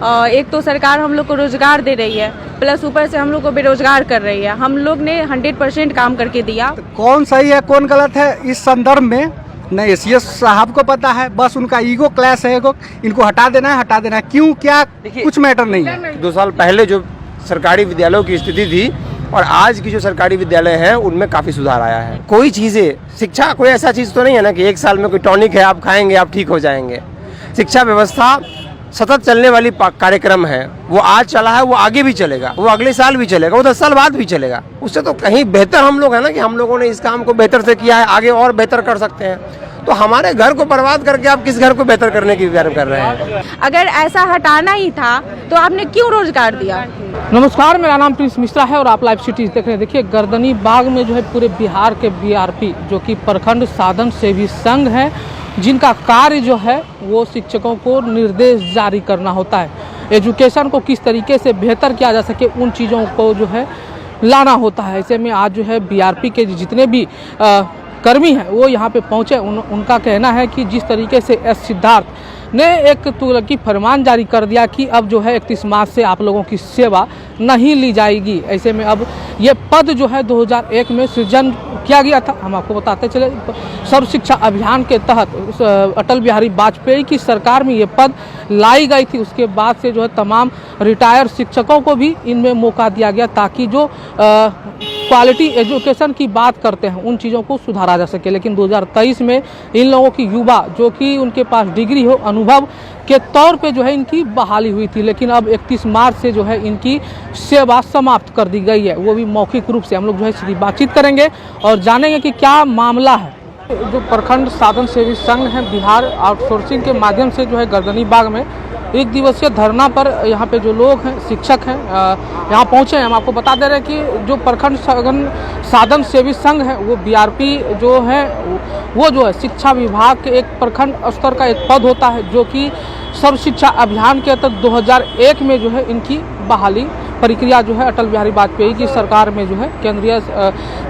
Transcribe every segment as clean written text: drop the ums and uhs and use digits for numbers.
एक तो सरकार हम लोग को रोजगार दे रही है, प्लस ऊपर से हम लोग को बेरोजगार कर रही है। हम लोग ने 100% काम करके दिया। तो कौन सही है कौन गलत है इस संदर्भ में नहीं सीएस साहब को पता है, बस उनका ईगो क्लैश है, इनको हटा देना है, क्यों क्या कुछ मैटर नहीं है। 2 साल पहले जो सरकारी विद्यालयों की स्थिति थी और आज की जो सरकारी विद्यालय हैं उनमें काफ़ी सुधार आया है। कोई चीज़ें शिक्षा कोई ऐसा चीज़ तो नहीं है ना कि 1 साल में कोई टॉनिक है आप खाएंगे आप ठीक हो जाएंगे। शिक्षा व्यवस्था सतत चलने वाली कार्यक्रम है, वो आज चला है वो आगे भी चलेगा, वो अगले साल भी चलेगा, वो 10 साल बाद भी चलेगा। उससे तो कहीं बेहतर हम लोग है ना कि हम लोगों ने इस काम को बेहतर से किया है, आगे और बेहतर कर सकते हैं। तो हमारे घर को बर्बाद करके आप किस घर को बेहतर करने की बात कर रहे हैं? अगर ऐसा हटाना ही था तो आपने क्यों रोजगार दिया? नमस्कार, मेरा नाम प्रिंस मिश्रा है और आप लाइव सिटीज देख रहे हैं। देखिए, गर्दनी बाग में जो है पूरे बिहार के बीआरपी जो कि प्रखंड साधन सेवी संघ है, जिनका कार्य जो है वो शिक्षकों को निर्देश जारी करना होता है। एजुकेशन को किस तरीके से बेहतर किया जा सके उन चीज़ों को जो है लाना होता है। ऐसे में आज जो है बीआरपी के जितने भी कर्मी हैं वो यहाँ पे पहुँचे। उनका कहना है कि जिस तरीके से एस सिद्धार्थ ने एक तुगलकी फरमान जारी कर दिया कि अब जो है 31 मार्च से आप लोगों की सेवा नहीं ली जाएगी। ऐसे में अब ये पद जो है 2001 में सृजन किया गया था। हम आपको बताते चले, सर्व शिक्षा अभियान के तहत अटल बिहारी वाजपेयी की सरकार में ये पद लाई गई थी। उसके बाद से जो है तमाम रिटायर्ड शिक्षकों को भी इनमें मौका दिया गया ताकि जो क्वालिटी एजुकेशन की बात करते हैं उन चीज़ों को सुधारा जा सके। लेकिन 2023 में इन लोगों की युवा जो कि उनके पास डिग्री हो, अनुभव के तौर पे जो है इनकी बहाली हुई थी, लेकिन अब 31 मार्च से जो है इनकी सेवा समाप्त कर दी गई है, वो भी मौखिक रूप से। हम लोग जो है सीधी बातचीत करेंगे और जानेंगे कि क्या मामला है। जो प्रखंड साधन सेवी संघ है, बिहार आउटसोर्सिंग के माध्यम से जो है गर्दनी बाग में 1 दिवसीय धरना पर यहाँ पे जो लोग हैं, शिक्षक हैं, यहाँ पहुँचे हैं। हम आपको बता दे रहे हैं कि जो प्रखंड साधन सेवी संघ है वो बीआरपी जो है वो जो है शिक्षा विभाग के एक प्रखंड स्तर का एक पद होता है जो कि सर्व शिक्षा अभियान के तहत 2001 में जो है इनकी बहाली प्रक्रिया जो है अटल बिहारी वाजपेयी की सरकार में जो है केंद्रीय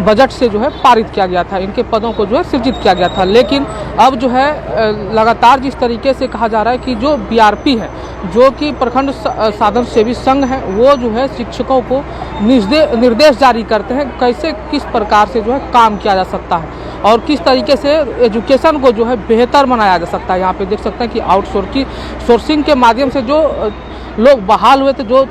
बजट से जो है पारित किया गया था। इनके पदों को जो है सृजित किया गया था। लेकिन अब जो है लगातार जिस तरीके से कहा जा रहा है कि जो बीआरपी है जो कि प्रखंड साधन सेवी संघ है वो जो है शिक्षकों को निर्देश जारी करते हैं कैसे किस प्रकार से जो है काम किया जा सकता है और किस तरीके से एजुकेशन को जो है बेहतर बनाया जा सकता है। यहाँ पे देख सकते हैं कि आउटसोर्सिंग के माध्यम से जो लोग बहाल हुए थे, जो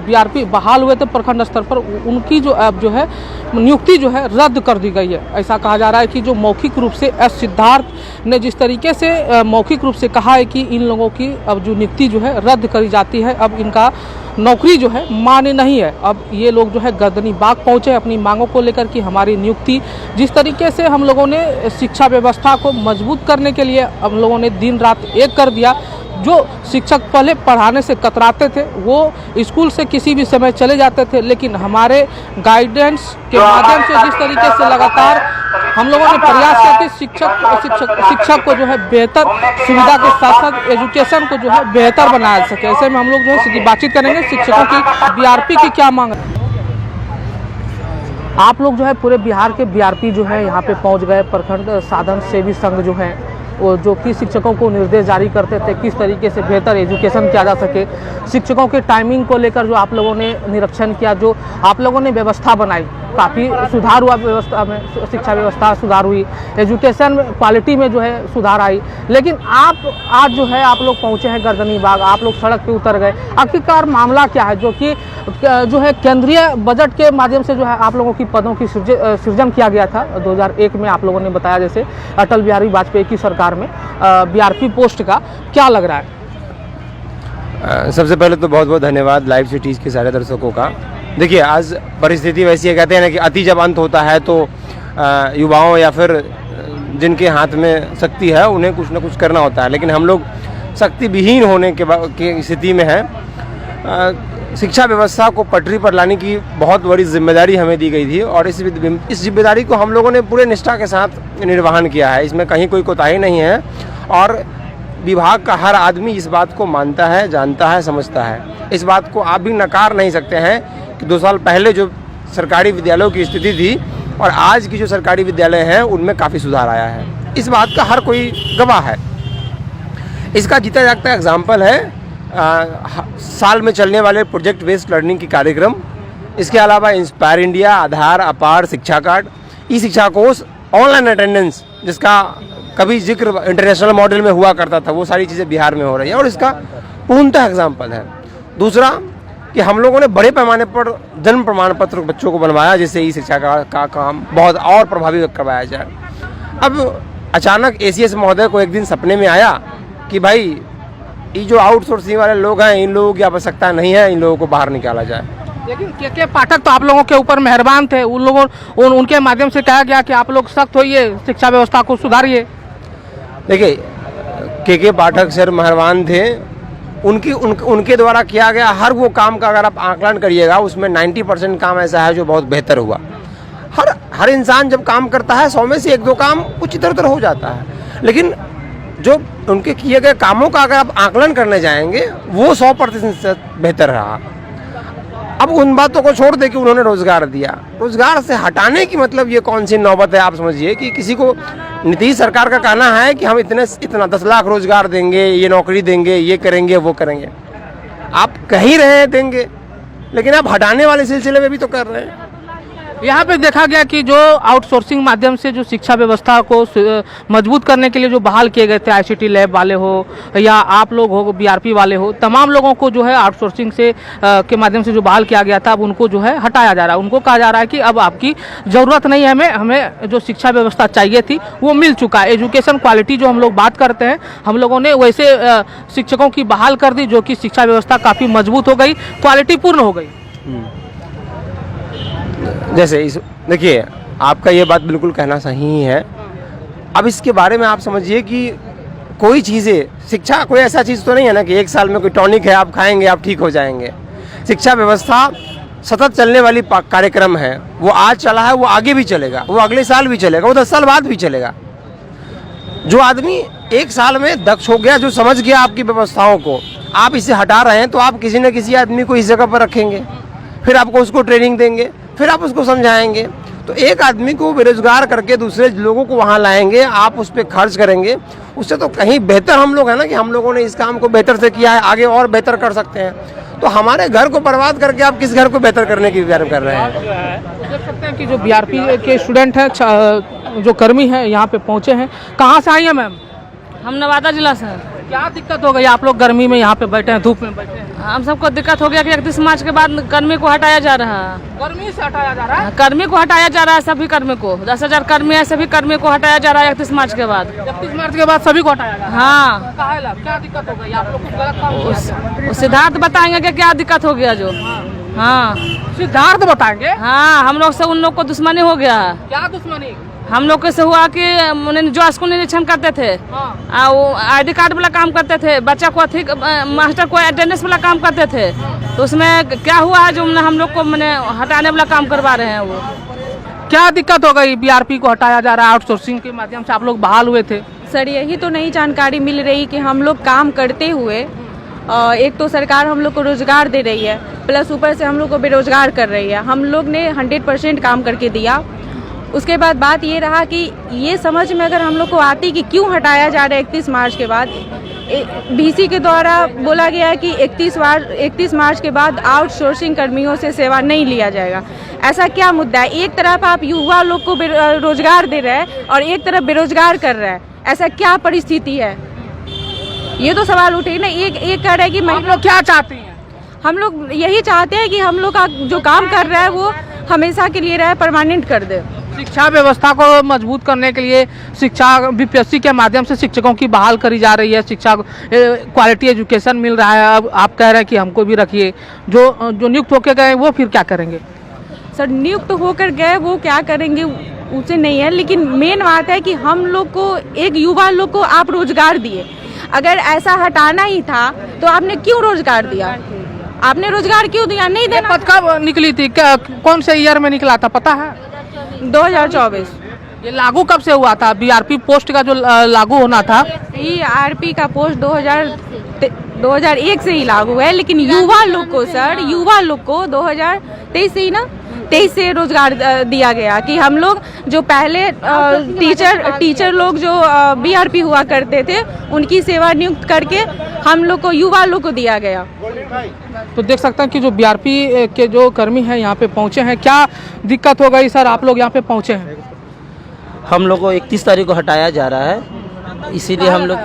बीआरपी बहाल हुए थे प्रखंड स्तर पर, उनकी जो अब जो है नियुक्ति जो है रद्द कर दी गई है। ऐसा कहा जा रहा है कि जो मौखिक रूप से एस सिद्धार्थ ने जिस तरीके से मौखिक रूप से कहा है कि इन लोगों की अब जो नियुक्ति जो है रद्द करी जाती है, अब इनका नौकरी जो है मान्य नहीं है। अब ये लोग जो है गर्दनी बाग पहुंचे अपनी मांगों को लेकर कि हमारी नियुक्ति, जिस तरीके से हम लोगों ने शिक्षा व्यवस्था को मजबूत करने के लिए हम लोगों ने दिन रात एक कर दिया। जो शिक्षक पहले पढ़ाने से कतराते थे वो स्कूल से किसी भी समय चले जाते थे, लेकिन हमारे गाइडेंस के माध्यम से जिस तरीके से लगातार हम लोगों ने प्रयास किया कि शिक्षक को जो है बेहतर सुविधा के साथ साथ एजुकेशन को जो है बेहतर बनाया सके। ऐसे में हम लोग जो है सीधी बातचीत करेंगे शिक्षकों की बीआरपी की क्या मांग है। आप लोग जो है पूरे बिहार के बीआरपी जो है यहाँ पे पहुँच गए। प्रखंड साधन सेवी संघ जो है वो जो कि शिक्षकों को निर्देश जारी करते थे किस तरीके से बेहतर एजुकेशन किया जा सके। शिक्षकों के टाइमिंग को लेकर जो आप लोगों ने निरीक्षण किया, जो आप लोगों ने व्यवस्था बनाई, काफ़ी सुधार हुआ व्यवस्था में, शिक्षा व्यवस्था सुधार हुई, एजुकेशन क्वालिटी में जो है सुधार आई। लेकिन आप आज जो है आप लोग पहुँचे हैं गर्दनी बाग, आप लोग सड़क पे उतर गए। आखिरकार मामला क्या है जो कि जो है केंद्रीय बजट के माध्यम से जो है आप लोगों की पदों की सृजन किया गया था 2001 में, आप लोगों ने बताया जैसे अटल बिहारी वाजपेयी की सरकार में बीआरपी पोस्ट का क्या लग रहा है? सबसे पहले तो बहुत बहुत धन्यवाद लाइव सिटीज़ के सारे दर्शकों का। देखिए, आज परिस्थिति वैसी है, कहते हैं ना कि अति जब अंत होता है तो युवाओं या फिर जिनके हाथ में शक्ति है उन्हें कुछ ना कुछ करना होता है। लेकिन हम लोग शक्ति विहीन होने की स्थिति में हैं। शिक्षा व्यवस्था को पटरी पर लाने की बहुत बड़ी जिम्मेदारी हमें दी गई थी और इस जिम्मेदारी को हम लोगों ने पूरे निष्ठा के साथ निर्वहन किया है। इसमें कहीं कोई कोताही नहीं है और विभाग का हर आदमी इस बात को मानता है, जानता है, समझता है। इस बात को आप भी नकार नहीं सकते हैं कि 2 साल पहले जो सरकारी विद्यालयों की स्थिति थी और आज की जो सरकारी विद्यालय हैं उनमें काफ़ी सुधार आया है। इस बात का हर कोई गवाह है। इसका जीता जागता एग्जाम्पल है साल में चलने वाले प्रोजेक्ट बेस्ड लर्निंग की कार्यक्रम, इसके अलावा इंस्पायर इंडिया, आधार, अपार, शिक्षा कार्ड, ई शिक्षा कोर्स, ऑनलाइन अटेंडेंस जिसका कभी जिक्र इंटरनेशनल मॉडल में हुआ करता था, वो सारी चीज़ें बिहार में हो रही है और इसका पूर्णतः एग्जाम्पल है। दूसरा कि हम लोगों ने बड़े पैमाने पर जन्म प्रमाण पत्र बच्चों को बनवाया, जिससे ई शिक्षा का काम बहुत और प्रभावी करवाया जाए। अब अचानक एसीएस महोदय को एक दिन सपने में आया कि भाई ये जो आउटसोर्सिंग वाले लोग हैं, इन लोगों की आवश्यकता नहीं है, इन लोगों को बाहर निकाला जाए। लेकिन के पाठक तो आप लोगों के ऊपर मेहरबान थे, उन लोगों उनके माध्यम से कहा गया कि आप लोग सख्त होइए, शिक्षा व्यवस्था को सुधारिए। देखिए के पाठक सर मेहरबान थे, उनके द्वारा किया गया हर वो काम का अगर आप आकलन करिएगा, उसमें 90% काम ऐसा है जो बहुत बेहतर हुआ। हर इंसान जब काम करता है 100 में से 1-2 काम कुछ इधर उधर हो जाता है, लेकिन जो उनके किए गए कामों का अगर आप आकलन करने जाएंगे वो 100% बेहतर रहा। अब उन बातों को छोड़ दे कि उन्होंने रोजगार दिया, रोजगार से हटाने की मतलब ये कौन सी नौबत है। आप समझिए कि किसी को नीतीश सरकार का कहना है कि हम इतना 10 लाख रोजगार देंगे, ये नौकरी देंगे, ये करेंगे, वो करेंगे। आप कह ही रहे हैं देंगे, लेकिन आप हटाने वाले सिलसिले में भी तो कर रहे हैं। यहाँ पे देखा गया कि जो आउटसोर्सिंग माध्यम से जो शिक्षा व्यवस्था को मजबूत करने के लिए जो बहाल किए गए थे, आईसीटी लैब वाले हो या आप लोग हो, बीआरपी वाले हो, तमाम लोगों को जो है आउटसोर्सिंग से के माध्यम से जो बहाल किया गया था, अब उनको जो है हटाया जा रहा है। उनको कहा जा रहा है कि अब आपकी ज़रूरत नहीं है, हमें जो शिक्षा व्यवस्था चाहिए थी वो मिल चुका है। एजुकेशन क्वालिटी जो हम लोग बात करते हैं, हम लोगों ने वैसे शिक्षकों की बहाल कर दी, जो कि शिक्षा व्यवस्था काफ़ी मजबूत हो गई, क्वालिटी पूर्ण हो गई। जैसे देखिए आपका ये बात बिल्कुल कहना सही है। अब इसके बारे में आप समझिए कि कोई चीज़ें, शिक्षा कोई ऐसा चीज़ तो नहीं है ना कि 1 साल में कोई टॉनिक है आप खाएंगे आप ठीक हो जाएंगे। शिक्षा व्यवस्था सतत चलने वाली कार्यक्रम है, वो आज चला है वो आगे भी चलेगा, वो अगले साल भी चलेगा, वो 10 साल बाद भी चलेगा। जो आदमी 1 साल में दक्ष हो गया, जो समझ गया आपकी व्यवस्थाओं को, आप इसे हटा रहे हैं तो आप किसी न किसी आदमी को इस जगह पर रखेंगे, फिर आपको उसको ट्रेनिंग देंगे, फिर आप उसको समझाएंगे। तो एक आदमी को बेरोजगार करके दूसरे लोगों को वहाँ लाएंगे, आप उस पर खर्च करेंगे, उससे तो कहीं बेहतर हम लोग हैं ना कि हम लोगों ने इस काम को बेहतर से किया है, आगे और बेहतर कर सकते हैं। तो हमारे घर को बर्बाद करके आप किस घर को बेहतर करने की विचार कर रहे हैं? देख सकते हैं कि जो बीआरपी के स्टूडेंट हैं, जो कर्मी हैं, यहाँ पे पहुँचे हैं। कहाँ से आई हैं मैम? हम नवादा जिला से हैं। क्या दिक्कत हो गई, आप लोग गर्मी में यहाँ पे बैठे हैं, धूप में बैठे हैं? हम सबको दिक्कत हो गया कि 31 मार्च के बाद कर्मी को हटाया जा रहा है। गर्मी से हटाया जा रहा है? कर्मी को हटाया जा रहा है, सभी कर्मी को। 10,000 कर्मी है, सभी कर्मी को हटाया जा रहा है 31 मार्च के बाद। 31 मार्च के बाद सभी को हटाया जा रहा है? हाँ। क्या दिक्कत हो गई, आप लोग कुछ गलत काम किया? वो सिद्धार्थ बताएंगे कि क्या दिक्कत हो गया जो। हाँ सिद्धार्थ बताएंगे। हाँ, हम लोग से उन लोग को दुश्मनी हो गया है। क्या दुश्मनी? हम लोग से हुआ कि जो स्कूल निरीक्षण करते थे, वो आईडी कार्ड वाला काम करते थे, बच्चा को मास्टर को अटेंडेंस वाला काम करते थे, तो उसमें क्या हुआ है जो हम लोग को मैंने हटाने वाला काम करवा रहे हैं। वो क्या दिक्कत हो गई, बीआरपी को हटाया जा रहा है, आउटसोर्सिंग के माध्यम से आप लोग बहाल हुए थे? सर यही तो नई जानकारी मिल रही कि हम लोग काम करते हुए एक तो सरकार हम लोग को रोजगार दे रही है, प्लस ऊपर से हम लोग को बेरोजगार कर रही है। हम लोग ने 100% काम करके दिया। उसके बाद बात ये रहा कि ये समझ में अगर हम लोग को आती कि क्यों हटाया जा रहा है 31 मार्च के बाद। बीसी के द्वारा बोला गया है कि 31 मार्च के बाद आउटसोर्सिंग कर्मियों से सेवा नहीं लिया जाएगा। ऐसा क्या मुद्दा है? एक तरफ आप युवा लोग को रोजगार दे रहे हैं और एक तरफ बेरोजगार कर रहे हैं, ऐसा क्या परिस्थिति है? ये तो सवाल उठे ना। एक कह रहे हैं कि हम लोग क्या चाहते हैं? हम लोग यही चाहते हैं कि हम लोग का जो काम कर रहा है वो हमेशा के लिए रहे, परमानेंट कर दे। शिक्षा व्यवस्था को मजबूत करने के लिए शिक्षा बीपीएससी के माध्यम से शिक्षकों की बहाल करी जा रही है, शिक्षा क्वालिटी एजुकेशन मिल रहा है। अब आप कह रहे हैं कि हमको भी रखिए। जो नियुक्त होकर गए वो फिर क्या करेंगे? सर नियुक्त होकर गए वो क्या करेंगे उसे नहीं है, लेकिन मेन बात है कि हम लोग को, एक युवा लोग को आप रोजगार दिए। अगर ऐसा हटाना ही था तो आपने क्यों रोजगार दिया? आपने रोजगार क्यों दिया? नहीं देना। पद कब निकली थी, कौन से ईयर में निकला था पता है? 2024। ये लागू कब से हुआ था? बीआरपी पोस्ट का जो लागू होना था, बीआरपी का पोस्ट 2001 से ही लागू है, लेकिन युवा लोग को सर, युवा लोग को 2023 से ही ना, 23 से रोजगार दिया गया कि हम लोग जो पहले टीचर लोग जो बीआरपी हुआ करते थे उनकी सेवा नियुक्त करके हम लोग को युवा लोग को दिया गया। तो देख सकते हैं कि जो बीआरपी के जो कर्मी हैं यहाँ पे पहुँचे हैं, क्या दिक्कत हो गई सर आप लोग यहाँ पे पहुँचे हैं? हम लोग को 31 तारीख को हटाया जा रहा है, इसीलिए हम लोग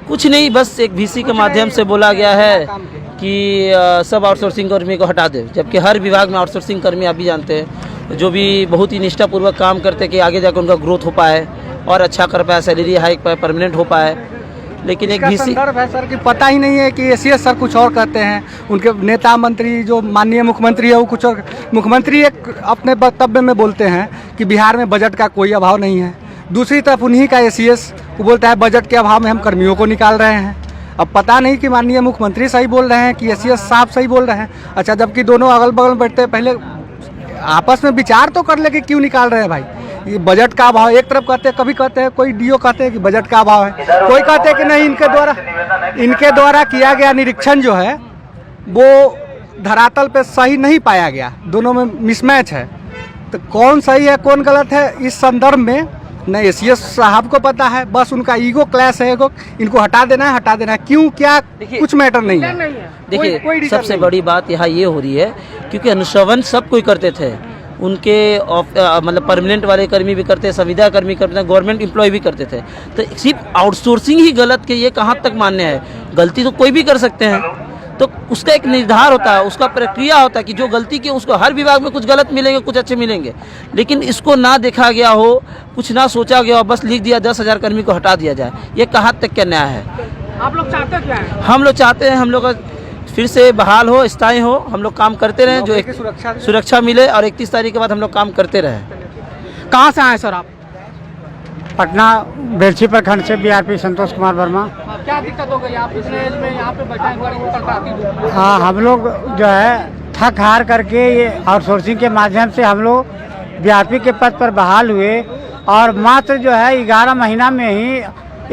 कुछ नहीं, बस एक VC के माध्यम से बोला गया है कि सब आउटसोर्सिंग कर्मी को हटा दे, जबकि हर विभाग में आउटसोर्सिंग कर्मी आप भी जानते हैं जो भी बहुत ही निष्ठापूर्वक काम करते कि आगे जाकर उनका ग्रोथ हो पाए और अच्छा कर पाए, सैलरी हाइक पाए, परमानेंट हो पाए। लेकिन एक VC संदर्भ है सर कि पता ही नहीं है कि ACS सर कुछ और कहते हैं, उनके नेता मंत्री जो माननीय मुख्यमंत्री है वो कुछ और। मुख्यमंत्री एक अपने वक्तव्य में बोलते हैं कि बिहार में बजट का कोई अभाव नहीं है, दूसरी तरफ उन्हीं का ACS वो बोलता है बजट के अभाव में हम कर्मियों को निकाल रहे हैं। अब पता नहीं कि माननीय मुख्यमंत्री सही बोल रहे हैं कि ACS साहब सही बोल रहे हैं। अच्छा, जबकि दोनों अगल बगल बैठते हैं, पहले आपस में विचार तो कर ले कि क्यों निकाल रहे हैं भाई। ये बजट का अभाव एक तरफ कहते हैं, कभी कहते हैं कोई DO कहते हैं कि बजट का अभाव है, कोई कहते हैं कि नहीं इनके द्वारा किया गया निरीक्षण जो है वो धरातल पे सही नहीं पाया गया, दोनों में मिसमैच है। तो कौन सही है कौन गलत है इस संदर्भ में न ACS साहब को पता है, बस उनका ईगो क्लैश है, इनको हटा देना है, क्यों क्या कुछ मैटर नहीं है। देखिए सबसे बड़ी बात यहाँ ये हो रही है क्योंकि अनुश्रवण सब कोई करते थे, उनके मतलब परमानेंट वाले कर्मी भी करते, संविदा कर्मी करते, गवर्नमेंट एम्प्लॉय भी करते थे। तो सिर्फ आउटसोर्सिंग ही गलत के ये कहाँ तक मान्य है? गलती तो कोई भी कर सकते हैं, तो उसका एक निर्धार होता है, उसका प्रक्रिया होता है कि जो गलती की उसको हर विभाग में कुछ गलत मिलेंगे, कुछ अच्छे मिलेंगे, लेकिन इसको ना देखा गया हो, कुछ ना सोचा गया हो, बस लिख दिया 10,000 कर्मी को हटा दिया जाए, ये कहाँ तक क्या न्याय है? आप लोग चाहते क्या है? हम लोग चाहते हैं हम लोग फिर से बहाल हो, स्थायी हो, हम लोग काम करते रहें, जो एक सुरक्षा मिले और 31 तारीख के बाद हम लोग काम करते रहें। कहाँ से आए सर आप? पटना बेलछी प्रखंड से BRP संतोष कुमार वर्मा। क्या दिक्कत हो गई? आप इतने एज में यहाँ पे बैठे हैं? हाँ, हम लोग जो है थक हार करके ये आउटसोर्सिंग के माध्यम से हम लोग BRP के पद पर बहाल हुए और मात्र जो है 11 महीना में ही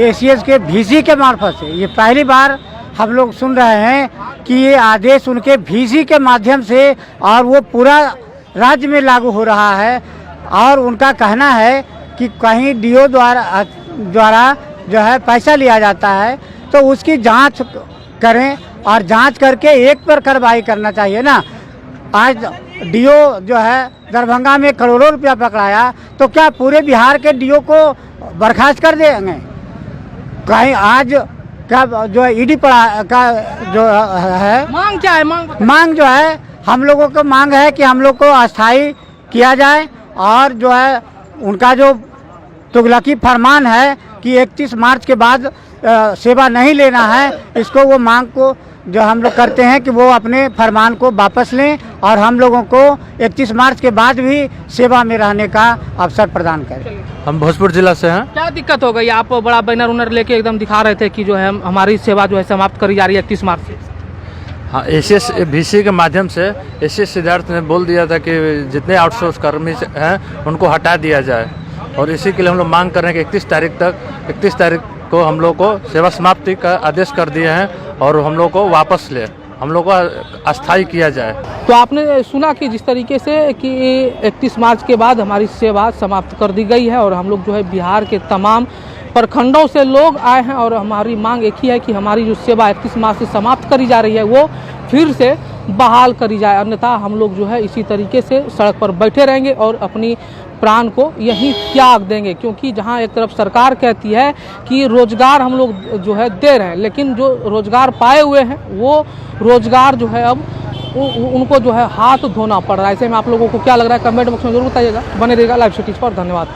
ACS के VC के मार्फत से, ये पहली बार हम लोग सुन रहे हैं कि ये आदेश उनके VC के माध्यम से और वो पूरा राज्य में लागू हो रहा है। और उनका कहना है कि कहीं DO द्वारा जो है पैसा लिया जाता है तो उसकी जांच करें और जांच करके एक पर कार्रवाई करना चाहिए ना। आज DO जो है दरभंगा में करोड़ों रुपया पकड़ाया, तो क्या पूरे बिहार के DO को बर्खास्त कर देंगे? कहीं आज क्या जो है ED का जो है मांग क्या है? मांग जो है हम लोगों को मांग है कि हम लोग को अस्थायी किया जाए और जो है उनका जो तुगलकी फरमान है कि 31 मार्च के बाद सेवा नहीं लेना है, इसको वो मांग को जो हम लोग करते हैं कि वो अपने फरमान को वापस लें और हम लोगों को 31 मार्च के बाद भी सेवा में रहने का अवसर प्रदान करें। हम भोजपुर जिला से हैं। क्या दिक्कत हो गई? आप बड़ा बैनर उनर लेके एकदम दिखा रहे थे कि जो है हमारी सेवा जो है समाप्त करी जा रही है 31 मार्च से। हाँ, ACS VC के माध्यम से ACS सिद्धार्थ ने बोल दिया था कि जितने आउटसोर्स कर्मी हैं उनको हटा दिया जाए और इसी के लिए हम लोग मांग कर रहे हैं कि 31 तारीख को हम लोग को सेवा समाप्ति का आदेश कर दिए हैं और हम लोग को वापस ले, हम लोग को अस्थायी किया जाए। तो आपने सुना कि जिस तरीके से कि 31 मार्च के बाद हमारी सेवा समाप्त कर दी गई है और हम लोग जो है बिहार के तमाम प्रखंडों से लोग आए हैं और हमारी मांग एक ही है कि हमारी जो सेवा 31 मार्च से समाप्त करी जा रही है वो फिर से बहाल करी जाए, अन्यथा हम लोग जो है इसी तरीके से सड़क पर बैठे रहेंगे और अपनी प्राण को यहीं त्याग देंगे। क्योंकि जहां एक तरफ सरकार कहती है कि रोजगार हम लोग जो है दे रहे हैं, लेकिन जो रोजगार पाए हुए हैं वो रोजगार जो है अब उनको जो है हाथ धोना पड़ रहा है। ऐसे में आप लोगों को क्या लग रहा है कमेंट बॉक्स में जरूर बताइएगा। बने रहिएगा लाइव सिटीज पर। धन्यवाद।